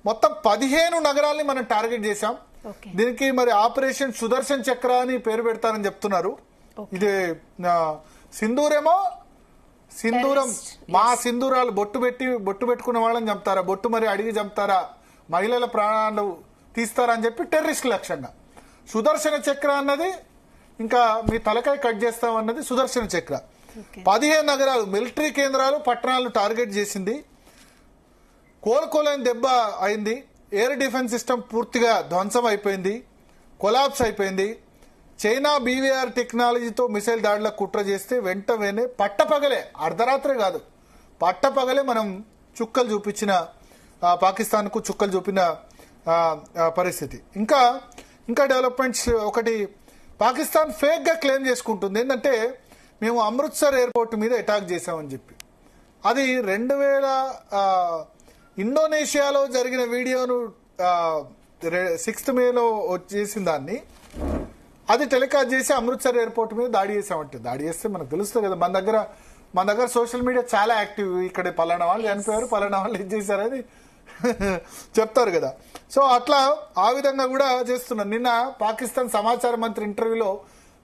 మొత్తం 15 నగరాల్ని మనం టార్గెట్ చేశాం. దీనికి మరి ఆపరేషన్ సుదర్శన్ చక్ర అని పేరు పెడతారని చెప్తున్నారు. ఇది సింధూరం మా సింధూరాలు బొట్టు పెట్టుకున్న వాళ్ళని చంపుతారా, బొట్టు మరి అడిగి చంపుతారా, మహిళల ప్రాణాలు తీస్తారా అని చెప్పి టెర్రరిస్ట్ లక్ష్యంగా. సుదర్శన చక్ర అన్నది ఇంకా మీ తలకాయ కట్ చేస్తాం అన్నది సుదర్శన చక్ర. 15 నగరాలు, మిలిటరీ కేంద్రాలు, పట్టణాలు టార్గెట్ చేసింది. కోలుకోలేని దెబ్బ అయింది. ఎయిర్ డిఫెన్స్ సిస్టమ్ పూర్తిగా ధ్వంసం అయిపోయింది, కొలాప్స్ అయిపోయింది. చైనా బీవీఆర్ టెక్నాలజీతో మిసైల్ దాడులకు కుట్ర చేస్తే వెంటనే పట్టపగలే, అర్ధరాత్రే కాదు పట్టపగలే మనం చుక్కలు చూపించిన పాకిస్తాన్కు చుక్కలు చూపిన పరిస్థితి. ఇంకా డెవలప్మెంట్స్ ఒకటి పాకిస్తాన్ ఫేక్ గా క్లెయిమ్ చేసుకుంటుంది ఏంటంటే మేము అమృత్సర్ ఎయిర్పోర్ట్ మీద అటాక్ చేశామని చెప్పి. అది 2000 ఇండోనేషియాలో జరిగిన వీడియోను 6th మేలో చేసిన దాన్ని అది టెలికాస్ట్ చేసి అమృత్సర్ ఎయిర్పోర్ట్ మీద దాడి చేసామంటే, దాడి చేస్తే మనకు తెలుస్తుంది కదా. మన దగ్గర సోషల్ మీడియా చాలా యాక్టివ్. ఇక్కడ పలానా వాళ్ళు చనిపోయారు, పలానా వాళ్ళు ఏం చేశారని చెప్తారు కదా. సో అట్లా ఆ విధంగా కూడా చేస్తున్నారు. నిన్న పాకిస్తాన్ సమాచార మంత్రి ఇంటర్వ్యూలో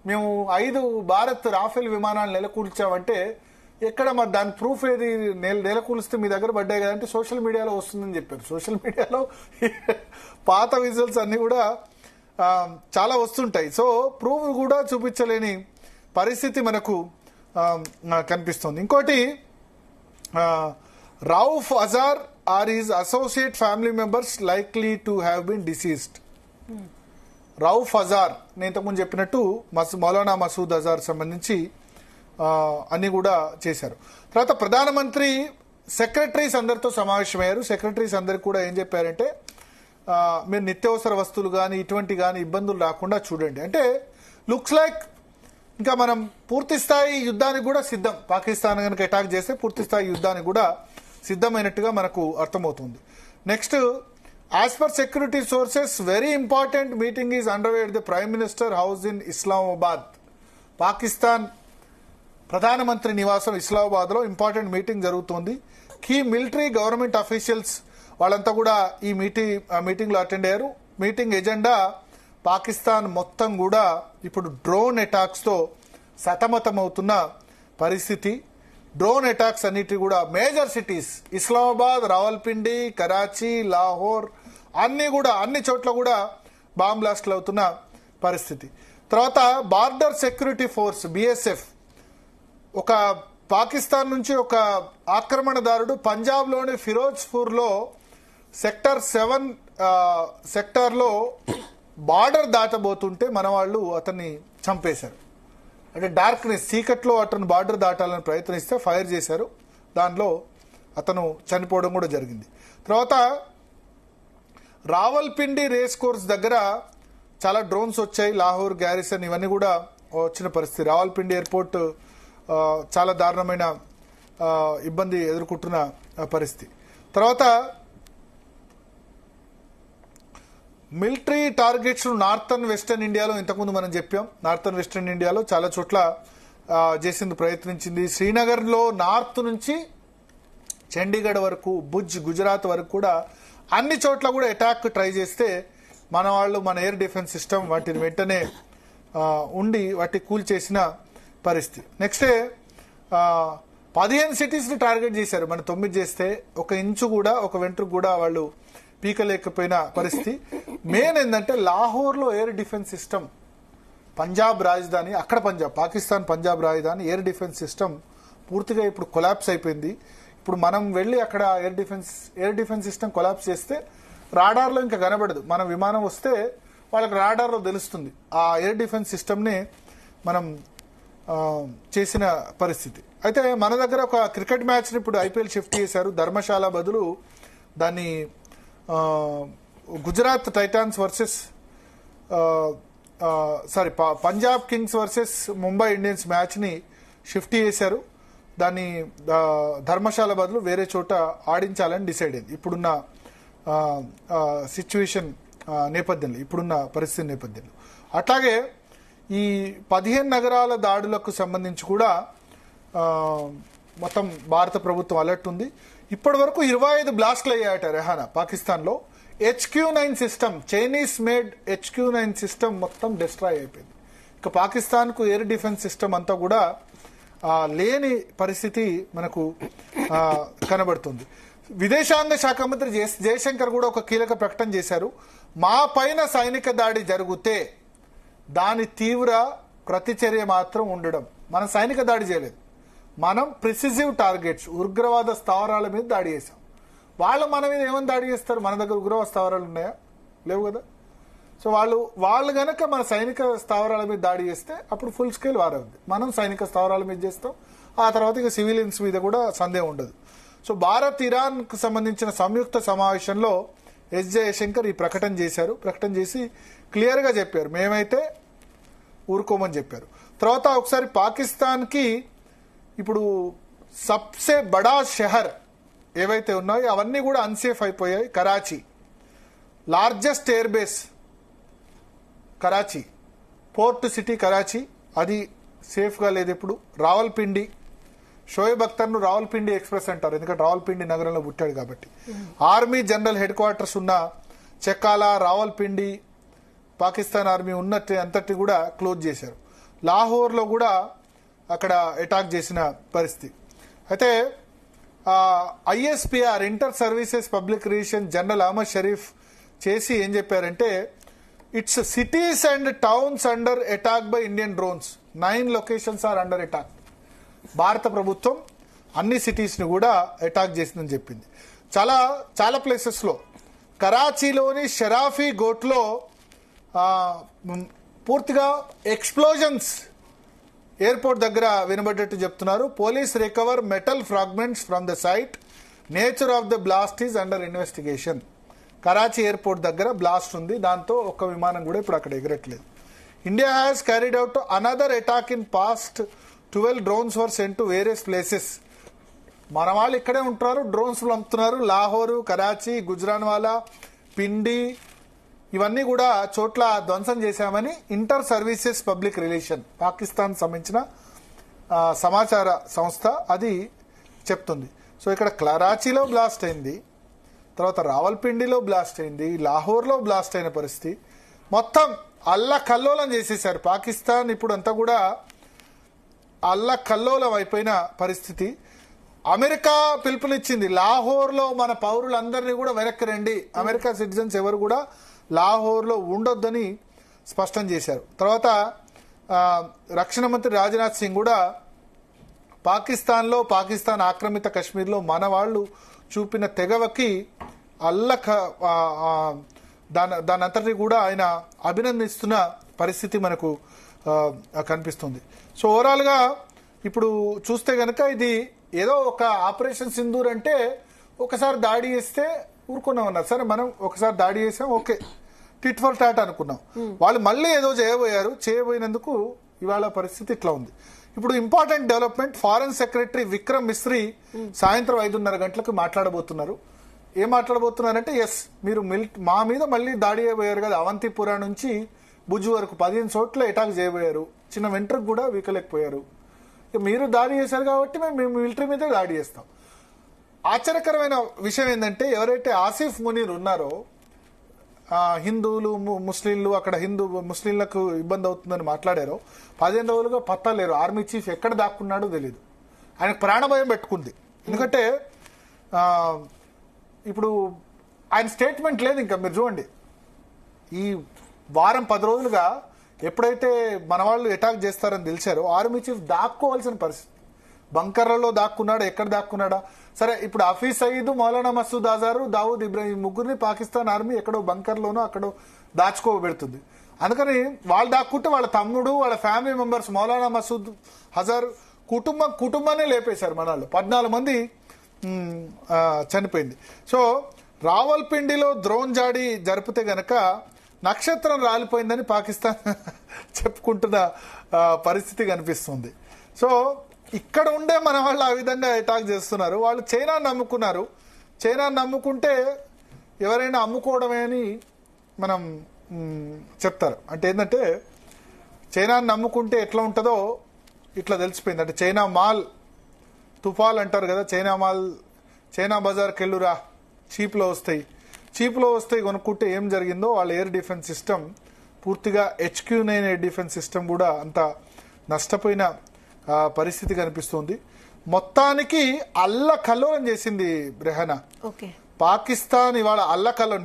మేము 5 భారత్ రాఫెల్ విమానాలు నెలకూల్చామంటే ఎక్కడ మరి దాని ప్రూఫ్ ఏది, నెలకూలిస్తే మీ దగ్గర పడ్డాయి కదంటే సోషల్ మీడియాలో వస్తుందని చెప్పారు. సోషల్ మీడియాలో పాత విజువల్స్ అన్ని కూడా చాలా వస్తుంటాయి. సో ప్రూఫ్ కూడా చూపించలేని పరిస్థితి మనకు కనిపిస్తుంది. ఇంకోటి Rauf Azhar or his associate family members likely to have been deceased. Rauf Azhar నేను ఇంతకుముందు చెప్పినట్టు మౌలానా మసూద్ అజార్ సంబంధించి అన్ని కూడా చేశారు. తర్వాత ప్రధానమంత్రి సెక్రటరీస్ అందరితో సమావేశమయ్యారు. సెక్రటరీస్ అందరికి కూడా ఏం చెప్పారంటే మీరు నిత్యావసర వస్తువులు కానీ ఇటువంటి కానీ ఇబ్బందులు రాకుండా చూడండి. అంటే లుక్స్ లైక్ ఇంకా మనం పూర్తి స్థాయి యుద్ధానికి కూడా సిద్ధం. పాకిస్తాన్ కనుక అటాక్ చేస్తే పూర్తి స్థాయి యుద్ధానికి కూడా సిద్ధమైనట్టుగా మనకు అర్థమవుతుంది. Next, as per security sources very important meeting is underway at the prime minister house in Islamabad. Pakistan ప్రధానమంత్రి నివాసం ఇస్లామాబాద్ లో ఇంపార్టెంట్ మీటింగ్ జరుగుతోంది. కీ మిలిటరీ గవర్నమెంట్ అఫీషియల్స్ వాళ్ళంతా కూడా ఈ మీటింగ్ లో అటెండ్ అయ్యారు. మీటింగ్ ఎజెండా పాకిస్తాన్ మొత్తం కూడా ఇప్పుడు డ్రోన్ అటాక్స్ తో సతమతమవుతున్న పరిస్థితి. డ్రోన్ అటాక్స్ అన్నిటి కూడా మేజర్ సిటీస్ ఇస్లామాబాద్, రావల్పిండి, కరాచీ, లాహోర్ అన్ని చోట్ల కూడా బాంబ్ బ్లాస్ట్లు అవుతున్న పరిస్థితి. తర్వాత బార్డర్ సెక్యూరిటీ ఫోర్స్ BSF ఒక పాకిస్తాన్ నుంచి ఒక ఆక్రమణదారుడు పంజాబ్ లోని ఫిరోజ్పూర్ లో సెక్టర్ 7 సెక్టార్లో బార్డర్ దాటబోతుంటే మన వాళ్ళు అతన్ని చంపేశారు. అంటే డార్క్నెస్ చీకట్లో అతను బార్డర్ దాటాలని ప్రయత్నిస్తే ఫైర్ చేశారు. దానిలో అతను చనిపోవడం కూడా జరిగింది. తర్వాత రావల్పిండి రేస్ కోర్స్ దగ్గర చాలా డ్రోన్స్ వచ్చాయి. లాహోర్ గ్యారిసన్ ఇవన్నీ కూడా వచ్చిన పరిస్థితి. రావల్పిండి ఎయిర్పోర్ట్ చాలా దారుణమైన ఇబ్బంది ఎదుర్కొంటున్న పరిస్థితి. తర్వాత మిలిటరీ టార్గెట్స్ నార్థన్ వెస్టర్న్ ఇండియాలో ఇంతకుముందు మనం చెప్పాం. నార్థన్ వెస్టర్న్ ఇండియాలో చాలా చోట్ల చేసింది ప్రయత్నించింది. శ్రీనగర్ లో నార్త్ నుంచి చండీగఢ్ వరకు, భుజ్ గుజరాత్ వరకు కూడా అన్ని చోట్ల కూడా అటాక్ ట్రై చేస్తే మన వాళ్ళు మన ఎయిర్ డిఫెన్స్ సిస్టమ్ వాటిని వెంటనే ఉండి వాటి కూల్ చేసిన పరిస్థితి. నెక్స్ట్ 15 సిటీస్ ని టార్గెట్ చేశారు. మన 9 చేస్తే 1 ఇంచు కూడా 1 వెంట్రుకు కూడా వాళ్ళు పీకలేకపోయిన పరిస్థితి. మెయిన్ ఏంటంటే లాహోర్ లో ఎయిర్ డిఫెన్స్ సిస్టమ్, పంజాబ్ రాజధాని, అక్కడ పాకిస్తాన్ పంజాబ్ రాజధాని ఎయిర్ డిఫెన్స్ సిస్టమ్ పూర్తిగా ఇప్పుడు కొలాప్స్ అయిపోయింది. ఇప్పుడు మనం వెళ్ళి అక్కడ ఎయిర్ డిఫెన్స్ సిస్టమ్ కొలాప్స్ చేస్తే రాడార్లో ఇంకా కనబడదు. మన విమానం వస్తే వాళ్ళకి రాడార్లో తెలుస్తుంది. ఆ ఎయిర్ డిఫెన్స్ సిస్టమ్ని మనం చేసిన పరిస్థితి. అయితే మన దగ్గర ఒక క్రికెట్ మ్యాచ్ని ఇప్పుడు IPL షిఫ్ట్ చేశారు. ధర్మశాల బదులు దాన్ని Gujarat Titans versus Punjab Kings versus Mumbai Indians match ని షిఫ్ట్ చేశారు. దాన్ని ధర్మశాల బదులు వేరే చోట ఆడించాలని డిసైడ్ అయింది. ఇప్పుడున్న సిచ్యువేషన్ నేపథ్యంలో, ఇప్పుడున్న పరిస్థితి నేపథ్యంలో. అట్లాగే ఈ 15 నగరాల దాడులకు సంబంధించి కూడా మొత్తం భారత ప్రభుత్వం అలర్ట్ ఉంది. ఇప్పటి వరకు 25 బ్లాస్ట్లు అయ్యాయట రెహానా పాకిస్తాన్లో. HQ-9 system, Chinese made HQ-9 system మొత్తం డిస్ట్రాయ్ అయిపోయింది. ఇక పాకిస్తాన్కు ఎయిర్ డిఫెన్స్ సిస్టమ్ అంతా కూడా లేని పరిస్థితి మనకు కనబడుతుంది. విదేశాంగ శాఖ మంత్రి జయశంకర్ కూడా ఒక కీలక ప్రకటన చేశారు. మా పైన సైనిక దాడి జరిగితే దాని తీవ్ర ప్రతిచర్య మాత్రం ఉండడం. మనం సైనిక దాడి చేయలేదు, మనం ప్రిసిజివ్ టార్గెట్స్, ఉగ్రవాద స్థావరాల మీద దాడి చేశాం. వాళ్ళు మన మీద ఏమని దాడి చేస్తారు? మన దగ్గర ఉగ్రవాద స్థావరాలు ఉన్నాయా? లేవు కదా. సో వాళ్ళు గనక మన సైనిక స్థావరాల మీద దాడి చేస్తే అప్పుడు ఫుల్ స్కేల్ వార్ అవుతుంది. మనం సైనిక స్థావరాల మీద చేస్తాం, ఆ తర్వాత ఇక సివిలియన్స్ మీద కూడా సందేహం ఉండదు. సో భారత్ ఇరాన్ కు సంబంధించిన సంయుక్త సమావేశంలో జయశంకర్ ఈ ప్రకటన చేశారు. ప్రకటన చేసి క్లియర్ గా చెప్పారు, మేమైతే ఊరుకోమని చెప్పారు. తర్వాత ఒకసారి పాకిస్తాన్ కి ఇప్పుడు సబ్సే బడా షహర్ ఏవైతే ఉన్నాయో అవన్నీ కూడా అన్సేఫ్ అయిపోయాయి. Karachi largest air base Karachi, port city Karachi, అది సేఫ్గా లేదు. ఇప్పుడు రావల్పిండి, షోయబ్ అఖ్తర్ను రావల్పిండి ఎక్స్ప్రెస్ అంటారు, ఎందుకంటే రావల్పిండి నగరంలో పుట్టాడు కాబట్టి. ఆర్మీ జనరల్ హెడ్ క్వార్టర్స్ ఉన్న చెక్కాల, రావల్పిండి, పాకిస్తాన్ ఆర్మీ ఉన్నట్టు అంతటి కూడా క్లోజ్ చేశారు. లాహోర్లో కూడా అక్కడ అటాక్ చేసిన పరిస్థితి. అయితే ISPR inter services public relation general Ahmed Sharif చేసి ఏం చెప్పారంటే, its cities and towns under attack by Indian drones, 9 locations are under attack. భారత ప్రభుత్వం అన్ని సిటీస్ ని కూడా అటాక్ చేసిందని చెప్పింది. చాలా ప్లేసెస్ లో, కరాచీలోని షరాఫీ గోట్లో పూర్తిగా ఎక్స్ప్లోజన్స్ ఎయిర్పోర్ట్ దగ్గర వినబడ్డట్టు చెప్తున్నారు. Police recover metal fragments from the site, nature of the blast is under investigation. Karachi airport దగ్గర బ్లాస్ట్ ఉంది, దాంతో ఒక్క విమానం కూడా ఇప్పుడు అక్కడ ఎగరట్లేదు. India has carried out another attack in past 12 drones were sent to various places. మన వాళ్ళు ఇక్కడే ఉంటున్నారు, డ్రోన్స్ పంపుతున్నారు. లాహోరు, కరాచీ, గుజ్రాన్వాలా, పిండి, ఇవన్నీ కూడా చోట్ల ధ్వంసం చేశామని inter services public relation Pakistan సంబంధించిన సమాచార సంస్థ అది చెప్తుంది. సో ఇక్కడ కరాచీలో బ్లాస్ట్ అయింది, తర్వాత రావల్పిండిలో బ్లాస్ట్ అయింది, లాహోర్లో బ్లాస్ట్ అయిన పరిస్థితి. మొత్తం అల్లకల్లోలం చేసేశారు పాకిస్తాన్. ఇప్పుడు అంతా కూడా అల్లకల్లోలం అయిపోయిన పరిస్థితి. అమెరికా పిలుపునిచ్చింది, లాహోర్లో మన పౌరులందరినీ కూడా వెనక్కి రండి, అమెరికా సిటిజన్స్ ఎవరు కూడా లాహోర్లో ఉండొద్దని స్పష్టం చేశారు. తర్వాత రక్షణ మంత్రి రాజ్నాథ్ సింగ్ కూడా పాకిస్తాన్ ఆక్రమిత కశ్మీర్లో మన వాళ్ళు చూపిన తెగవకి దాని అంతటి కూడా ఆయన అభినందిస్తున్న పరిస్థితి మనకు కనిపిస్తుంది. సో ఓవరాల్ గా ఇప్పుడు చూస్తే గనక ఇది ఏదో ఒక ఆపరేషన్ సింధూర్ అంటే ఒకసారి దాడి చేస్తే ఊరుకున్నాం అన్నారు. సరే మనం ఒకసారి దాడి చేసాం, ఓకే, టిట్ ఫర్ టాట్ అనుకున్నాం. వాళ్ళు మళ్ళీ ఏదో చేయబోయినందుకు ఇవాళ పరిస్థితి ఇట్లా ఉంది. ఇప్పుడు important development, foreign secretary Vikram Misri సాయంత్రం 5:30 గంటలకు మాట్లాడబోతున్నారు. ఏం మాట్లాడబోతున్నారంటే, ఎస్ మీరు మా మీద మళ్ళీ దాడి చేయబోయారు కదా, అవంతిపురా నుంచి భుజ్ వరకు 15 చోట్ల అటాక్ చేయబోయారు, చిన్న వెంట్రకు కూడా వీకలేకపోయారు. మీరు దాడి చేశారు కాబట్టి మేము మిలిటరీ మీద దాడి చేస్తాం. ఆశ్చర్యకరమైన విషయం ఏంటంటే, ఎవరైతే ఆసిఫ్ మునీర్ ఉన్నారో, హిందువులు ముస్లింలు అక్కడ ముస్లింలకు ఇబ్బంది అవుతుందని మాట్లాడారో, 15 రోజులుగా పత్తా లేరు. ఆర్మీ చీఫ్ ఎక్కడ దాక్కున్నాడో తెలియదు. ఆయనకు ప్రాణభయం పెట్టుకుంది. ఎందుకంటే ఇప్పుడు ఆయన స్టేట్మెంట్ లేదు. ఇంకా మీరు చూడండి, ఈ వారం 10 రోజులుగా ఎప్పుడైతే మన వాళ్ళు అటాక్ చేస్తారని తెలిసారో ఆర్మీ చీఫ్ దాక్కోవాల్సిన పరిస్థితి. బంకర్లలో దాక్కున్నాడా, ఎక్కడ దాక్కున్నాడా? సరే, ఇప్పుడు హఫీజ్ సయీద్, మౌలానా మసూద్ అజార్, దావూద్ ఇబ్రాహిం ముగ్గురిని పాకిస్తాన్ ఆర్మీ ఎక్కడో బంకర్లోనో అక్కడో దాచుకోబెడుతుంది. అందుకని వాళ్ళు దాక్కుంటే వాళ్ళ తమ్ముడు, వాళ్ళ ఫ్యామిలీ మెంబర్స్, మౌలానా మసూద్ అజార్ కుటుంబాన్ని లేపేశారు మన వాళ్ళు. 14 మంది చనిపోయింది. సో రావల్పిండిలో డ్రోన్ జాడి జరిపితే గనక నక్షత్రం రాలిపోయిందని పాకిస్తాన్ చెప్పుకుంటున్న పరిస్థితి కనిపిస్తుంది. సో ఇక్కడ ఉండే మన వాళ్ళు ఆ విధంగా అటాక్ చేస్తున్నారు. వాళ్ళు చైనాను నమ్ముకున్నారు. చైనాను నమ్ముకుంటే ఎవరైనా అమ్ముకోవడమే అని మనం చెప్తారు. అంటే ఏంటంటే, చైనాను నమ్ముకుంటే ఎట్లా ఉంటుందో ఇట్లా తెలిసిపోయింది. అంటే చైనా మాల్ తుఫాల్ అంటారు కదా, చైనా బజార్కి వెళ్ళురా, చీప్లో వస్తాయి కొనుక్కుంటే ఏం జరిగిందో వాళ్ళ ఎయిర్ డిఫెన్స్ సిస్టమ్ పూర్తిగా HQ-9 ఎయిర్ డిఫెన్స్ సిస్టమ్ కూడా అంత నష్టపోయిన పరిస్థితి కనిపిస్తుంది. మొత్తానికి అల్లకల్లోలం చేసింది రెహనా. ఓకే, పాకిస్తాన్ ఇవాళ అల్లకల్లో